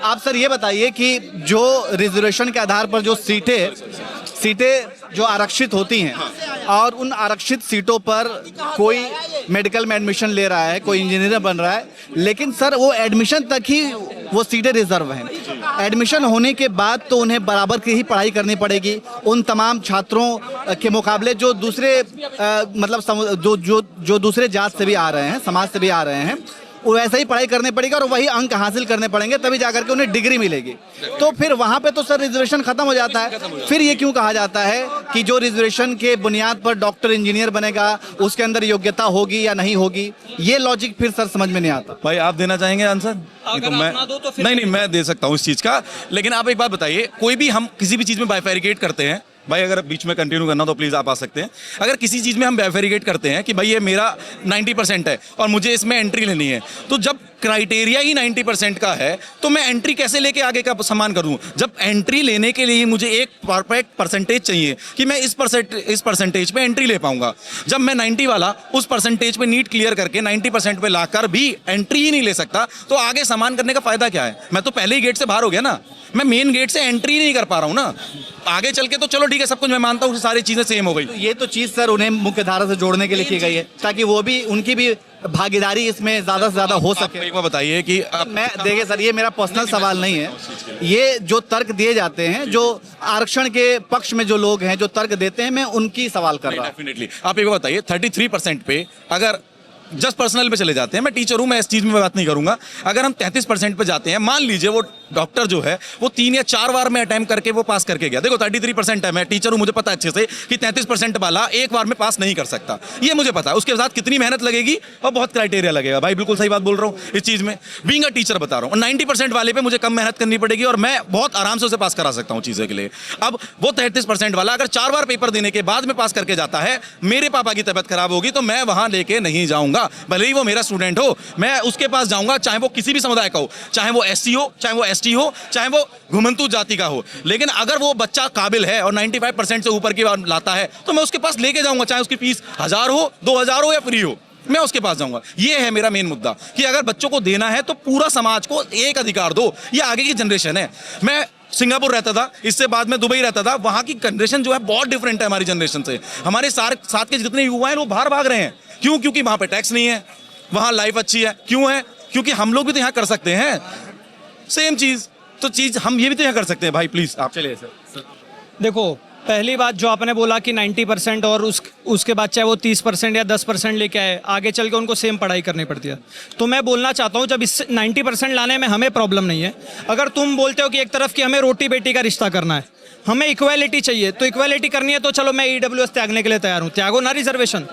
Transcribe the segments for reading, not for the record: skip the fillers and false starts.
आप सर ये बताइए कि जो रिजर्वेशन के आधार पर जो सीटें जो आरक्षित होती हैं और उन आरक्षित सीटों पर कोई मेडिकल में एडमिशन ले रहा है, कोई इंजीनियर बन रहा है, लेकिन सर वो एडमिशन तक ही वो सीटें रिजर्व हैं। एडमिशन होने के बाद तो उन्हें बराबर की ही पढ़ाई करनी पड़ेगी उन तमाम छात्रों के मुकाबले जो दूसरे मतलब जो दूसरे जात से भी आ रहे हैं, समाज से भी आ रहे हैं, वो वैसे ही पढ़ाई करनी पड़ेगी और वही अंक हासिल करने पड़ेंगे, तभी जाकर के उन्हें डिग्री मिलेगी। तो फिर वहाँ पे तो सर रिजर्वेशन खत्म हो जाता है। फिर ये क्यों कहा जाता है कि जो रिजर्वेशन के बुनियाद पर डॉक्टर इंजीनियर बनेगा उसके अंदर योग्यता होगी या नहीं होगी, ये लॉजिक फिर सर समझ में नहीं आता। भाई आप देना चाहेंगे आंसर? अगर मैं आप ना दो तो फिर नहीं, मैं दे सकता हूँ इस चीज़ का, लेकिन आप एक बात बताइए, कोई भी हम किसी भी चीज़ में बाइफेरिकेट करते हैं, भाई अगर बीच में कंटिन्यू करना तो प्लीज़ आप आ सकते हैं। अगर किसी चीज़ में हम बाइफेरिकेट करते हैं कि भाई ये मेरा 90% है और मुझे इसमें एंट्री लेनी है, तो जब क्राइटेरिया ही 90% का है तो मैं एंट्री कैसे लेके आगे का सामान करूं? जब एंट्री लेने के लिए मुझे एक परफेक्ट परसेंटेज चाहिए कि मैं इस परसेंटेज पे एंट्री ले पाऊंगा। जब मैं 90 वाला उस परसेंटेज पे नीट क्लियर करके 90% पे लाकर भी एंट्री ही नहीं ले सकता, तो आगे सामान करने का फायदा क्या है? मैं तो पहले ही गेट से बाहर हो गया ना, मैं मेन गेट से एंट्री नहीं कर पा रहा हूँ ना। आगे चल के तो चलो ठीक है, सब कुछ मैं मानता हूँ, सारी चीज़ें सेम हो गई। तो ये तो चीज़ सर उन्हें मुख्य धारा से जोड़ने के लिए की गई है ताकि वो भी, उनकी भी भागीदारी इसमें ज़्यादा से ज़्यादा हो सके। एक बार बताइए कि मैं देखिए सर, ये मेरा पर्सनल सवाल नहीं है, ये जो तर्क दिए जाते हैं, जो आरक्षण के पक्ष में जो लोग हैं जो तर्क देते हैं, मैं उनकी सवाल कर रहा हूँ। डेफिनेटली आप एक बार बताइए, 33% पे अगर जस्ट पर्सनल पे चले जाते हैं, मैं टीचर हूं, मैं इस चीज़ में बात नहीं करूंगा, अगर हम 33% पे जाते हैं, मान लीजिए वो डॉक्टर जो है वो 3 या 4 बार में अटेम्प्ट करके वो पास करके गया। देखो 33% है, मैं टीचर हूं, मुझे पता है अच्छे से कि 33% वाला एक बार में पास नहीं कर सकता, ये मुझे पता है। उसके साथ कितनी मेहनत लगेगी और बहुत क्राइटेरिया लगेगा। भाई बिल्कुल सही बात बोल रहा हूँ इस चीज़ में, बीइंग अ टीचर बता रहा हूँ। 90% वाले पे मुझे कम मेहनत करनी पड़ेगी और मैं बहुत आराम से उसे पास करा सकता हूँ चीज़ें के लिए। अब वो 33% वाला अगर 4 बार पेपर देने के बाद में पास करके जाता है, मेरे पापा की तबीयत खराब होगी तो मैं वहाँ लेके नहीं जाऊँगा, भले ही वो मेरा स्टूडेंट हो, मैं उसके पास जाऊँगा, चाहे वो किसी भी समुदाय का हो, चाहे वो SC हो, चाहे वो ST हो, चाहे घुमंतु जाति का हो। लेकिन अगर वो बच्चा काबिल है और 95% से ऊपर की बात लाता है तो मैं उसके पास लेके जाऊंगा, चाहे उसकी फीस 1000 हो, 2000 हो या फ्री हो, मैं उसके पास जाऊंगा। ये है मेरा मेन मुद्दा कि अगर बच्चों को देना है तो पूरा समाज को एक अधिकार दो। ये आगे की जनरेशन है। मैं सिंगापुर रहता था, इससे बाद में दुबई रहता था, वहाँ की जनरेशन जो है बहुत डिफरेंट है हमारी जनरेशन से। हमारे साथ के जितने युवा हैं वो बाहर भाग रहे हैं। क्यों? क्योंकि वहाँ पे टैक्स नहीं है, वहाँ लाइफ अच्छी है। क्यों है? क्योंकि हम लोग भी तो यहाँ कर सकते हैं सेम चीज़, तो चीज़ हम ये भी तो यहाँ कर सकते हैं। भाई प्लीज़ आप चलिए सर। देखो, पहली बात जो आपने बोला कि 90% और उसके बाद चाहे वो 30% या 10% लेके आए, आगे चल के उनको सेम पढ़ाई करनी पड़ती है। तो मैं बोलना चाहता हूँ, जब इससे 90% लाने में हमें प्रॉब्लम नहीं है। अगर तुम बोलते हो कि एक तरफ कि हमें रोटी बेटी का रिश्ता करना है, हमें इक्वालिटी चाहिए, तो इक्वालिटी करनी है तो चलो मैं EWS त्यागने के लिए तैयार हूँ, त्यागो ना रिजर्वेशन,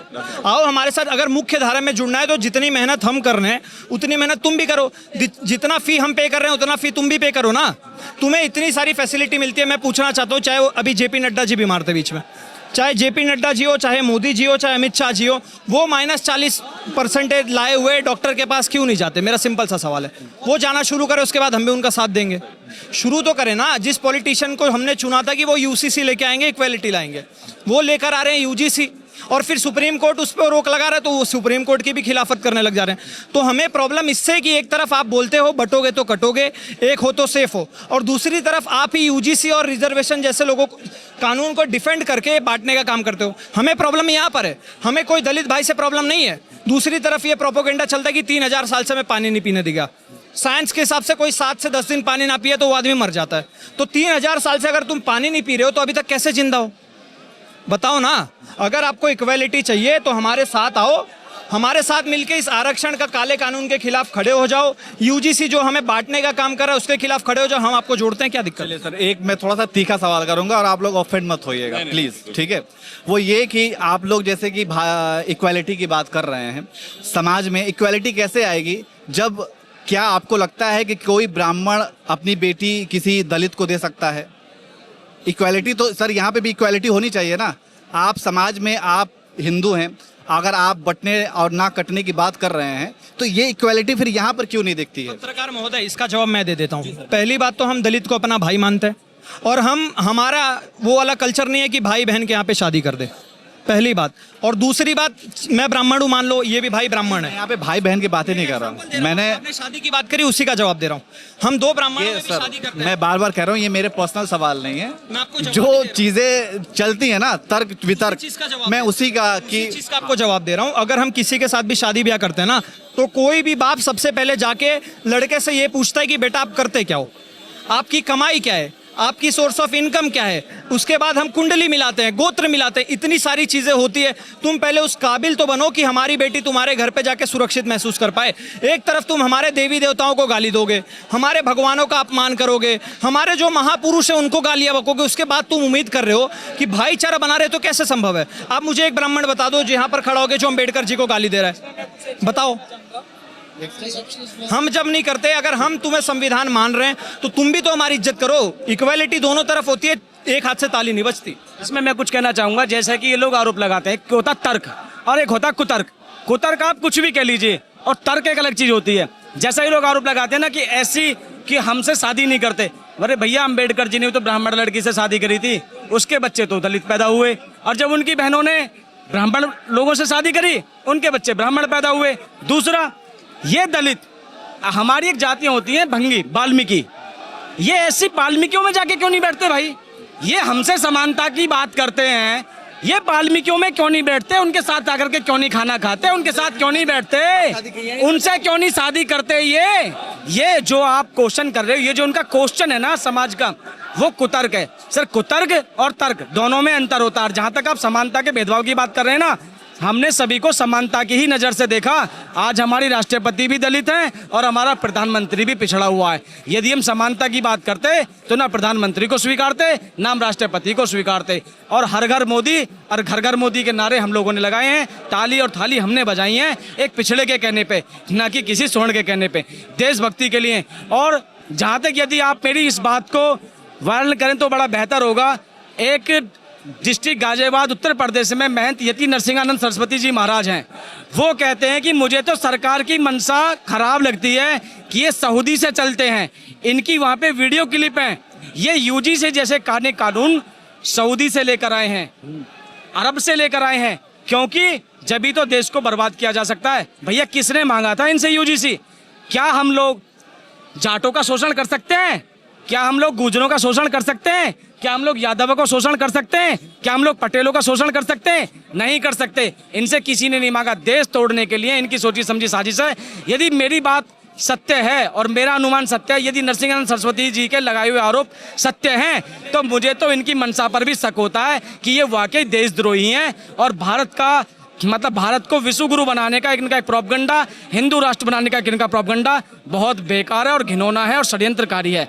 आओ हमारे साथ। अगर मुख्य धारा में जुड़ना है तो जितनी मेहनत हम कर रहे हैं उतनी मेहनत तुम भी करो, जितना फी हम पे कर रहे हैं उतना फी तुम भी पे करो ना। तुम्हें इतनी सारी फैसिलिटी मिलती है। मैं पूछना चाहता हूँ, चाहे वो अभी JP नड्डा जी बीमार थे बीच में, चाहे JP नड्डा जी हो, चाहे मोदी जी हो, चाहे अमित शाह जी हो, वो -40% लाए हुए डॉक्टर के पास क्यों नहीं जाते? मेरा सिंपल सा सवाल है। वो जाना शुरू करें, उसके बाद हम भी उनका साथ देंगे। शुरू तो करें ना। जिस पॉलिटिशियन को हमने चुना था कि वो UCC लेके आएंगे, इक्वालिटी लाएंगे, वो लेकर आ रहे हैं UGC, और फिर सुप्रीम कोर्ट उस पर रोक लगा रहा है तो वो सुप्रीम कोर्ट की भी खिलाफत करने लग जा रहे हैं। तो हमें प्रॉब्लम इससे कि एक तरफ आप बोलते हो बटोगे तो कटोगे, एक हो तो सेफ हो, और दूसरी तरफ आप ही UGC और रिजर्वेशन जैसे लोगों को, कानून को डिफेंड करके बांटने का काम करते हो। हमें प्रॉब्लम यहाँ पर है, हमें कोई दलित भाई से प्रॉब्लम नहीं है। दूसरी तरफ ये प्रोपोगेंडा चलता है कि 3000 साल से मैं पानी नहीं पीने देगा। साइंस के हिसाब से कोई 7 से 10 दिन पानी ना पिए तो वो आदमी मर जाता है। तो 3000 साल से अगर तुम पानी नहीं पी रहे हो तो अभी तक कैसे जिंदा हो? बताओ ना। अगर आपको इक्वालिटी चाहिए तो हमारे साथ आओ, हमारे साथ मिलके इस आरक्षण का काले कानून के खिलाफ खड़े हो जाओ। UGC जो हमें बांटने का काम कर रहा है उसके खिलाफ खड़े हो जाओ, हम आपको जोड़ते हैं। क्या दिक्कत है? सर एक मैं थोड़ा सा तीखा सवाल करूंगा और आप लोग ऑफेंड मत होइएगा प्लीज, ठीक है? वो ये कि आप लोग जैसे कि इक्वालिटी की बात कर रहे हैं, समाज में इक्वालिटी कैसे आएगी जब, क्या आपको लगता है कि कोई ब्राह्मण अपनी बेटी किसी दलित को दे सकता है? इक्वालिटी तो सर यहाँ पे भी इक्वालिटी होनी चाहिए ना। आप समाज में, आप हिंदू हैं, अगर आप बटने और ना कटने की बात कर रहे हैं तो ये इक्वालिटी फिर यहाँ पर क्यों नहीं दिखती है? पत्रकार महोदय, इसका जवाब मैं दे देता हूँ। पहली बात तो हम दलित को अपना भाई मानते हैं और हमारा वो वाला कल्चर नहीं है कि भाई बहन के यहाँ पे शादी कर दे। पहली बात। और दूसरी बात, मैं ब्राह्मण हूँ मान लो, ये भी भाई ब्राह्मण है। यहाँ पे भाई बहन की बातें नहीं कर रहा हूँ मैंने। आपने शादी की बात करी, उसी का जवाब दे रहा हूँ। हम दो ब्राह्मणों ये में भी सर शादी करते हैं। मैं बार बार कह रहा हूँ, ये मेरे पर्सनल सवाल नहीं मैं आपको है। जवाब जो दे रहा हूँ। चीजें चलती है ना, तर्क वितर्क, चीज़ का जवाब मैं दे उसी का इसी कि चीज का आपको जवाब दे रहा हूँ। अगर हम किसी के साथ भी शादी ब्याह करते हैं ना, तो कोई भी बाप सबसे पहले जाके लड़के से ये पूछता है कि बेटा आप करते क्या हो, आपकी कमाई क्या है, आपकी सोर्स ऑफ इनकम क्या है। उसके बाद हम कुंडली मिलाते हैं, गोत्र मिलाते हैं, इतनी सारी चीजें होती है। तुम पहले उस काबिल तो बनो कि हमारी बेटी तुम्हारे घर पे जाके सुरक्षित महसूस कर पाए। एक तरफ तुम हमारे देवी देवताओं को गाली दोगे, हमारे भगवानों का अपमान करोगे, हमारे जो महापुरुष है उनको गालियां बकोगे, उसके बाद तुम उम्मीद कर रहे हो कि भाईचारा बना रहे, तो कैसे संभव है? आप मुझे एक ब्राह्मण बता दो जो यहाँ पर खड़ा होगे जो अम्बेडकर जी को गाली दे रहा है, बताओ। हम जब नहीं करते, अगर हम तुम्हें संविधान मान रहे हैं तो तुम भी तो हमारी इज्जत करो। इक्वालिटी दोनों तरफ होती है, एक हाथ से ताली नहीं बजती। इसमें मैं कुछ कहना चाहूंगा, जैसे कि ये लोग आरोप लगाते हैं, एक होता तर्क और एक होता कुतर्क। कुतर्क आप कुछ भी कह लीजिए, और तर्क एक अलग चीज होती है। जैसा ये लोग आरोप लगाते हैं ना कि ऐसी कि हमसे शादी नहीं करते, अरे भैया अम्बेडकर जी ने तो ब्राह्मण लड़की से शादी करी थी, उसके बच्चे तो दलित पैदा हुए, और जब उनकी बहनों ने ब्राह्मण लोगों से शादी करी, उनके बच्चे ब्राह्मण पैदा हुए। दूसरा, ये दलित, हमारी एक जातियां होती हैं भंगी, वाल्मीकि, ये ऐसी वाल्मीकियों में जाके क्यों नहीं बैठते भाई? ये हमसे समानता की बात करते हैं, ये वाल्मीकियों में क्यों नहीं बैठते? उनके साथ आकर के क्यों नहीं खाना खाते? उनके साथ क्यों नहीं बैठते? उनसे क्यों नहीं शादी करते? ये जो आप क्वेश्चन कर रहे हो, ये जो उनका क्वेश्चन है ना समाज का, वो कुतर्क है सर। कुतर्क और तर्क दोनों में अंतर होता है। जहां तक आप समानता के भेदभाव की बात कर रहे हैं ना, हमने सभी को समानता की ही नजर से देखा। आज हमारी राष्ट्रपति भी दलित हैं और हमारा प्रधानमंत्री भी पिछड़ा हुआ है। यदि हम समानता की बात करते तो ना प्रधानमंत्री को स्वीकारते, ना हम राष्ट्रपति को स्वीकारते। और हर घर मोदी और घर घर मोदी के नारे हम लोगों ने लगाए हैं, ताली और थाली हमने बजाई हैं, एक पिछड़े के कहने पे, ना कि किसी स्वर्ण के कहने पे, देशभक्ति के लिए। और जहाँ तक यदि आप मेरी इस बात को वायरल करें तो बड़ा बेहतर होगा। एक डिस्ट्रिक्ट गाजियाबाद उत्तर प्रदेश में महंत यति नरसिंहानंद सरस्वती जी महाराज हैं, वो कहते हैं कि मुझे तो सरकार की मंशा खराब लगती है कि ये सऊदी से चलते हैं, इनकी वहाँ पे वीडियो क्लिप है, ये यूजी से जैसे कानून सऊदी से लेकर आए हैं, अरब से लेकर आए हैं, क्योंकि जब भी तो देश को बर्बाद किया जा सकता है। भैया किसने मांगा था इनसे यूजीसी? क्या हम लोग जाटों का शोषण कर सकते हैं? क्या हम लोग गुजरों का शोषण कर सकते हैं? क्या हम लोग यादवों का शोषण कर सकते हैं? क्या हम लोग पटेलों का शोषण कर सकते हैं? नहीं कर सकते। इनसे किसी ने नहीं मांगा। देश तोड़ने के लिए इनकी सोची समझी साजिश है। यदि मेरी बात सत्य है और मेरा अनुमान सत्य है, यदि नरसिंहानंद सरस्वती जी के लगाए हुए आरोप सत्य हैं, तो मुझे तो इनकी मंशा पर भी शक होता है कि ये वाकई देशद्रोही हैं और भारत का मतलब भारत को विश्व गुरु बनाने का इनका एक प्रोपगंडा, हिंदू राष्ट्र बनाने का इनका प्रोपगंडा बहुत बेकार है और घिनौना है और षड्यंत्रकारी है।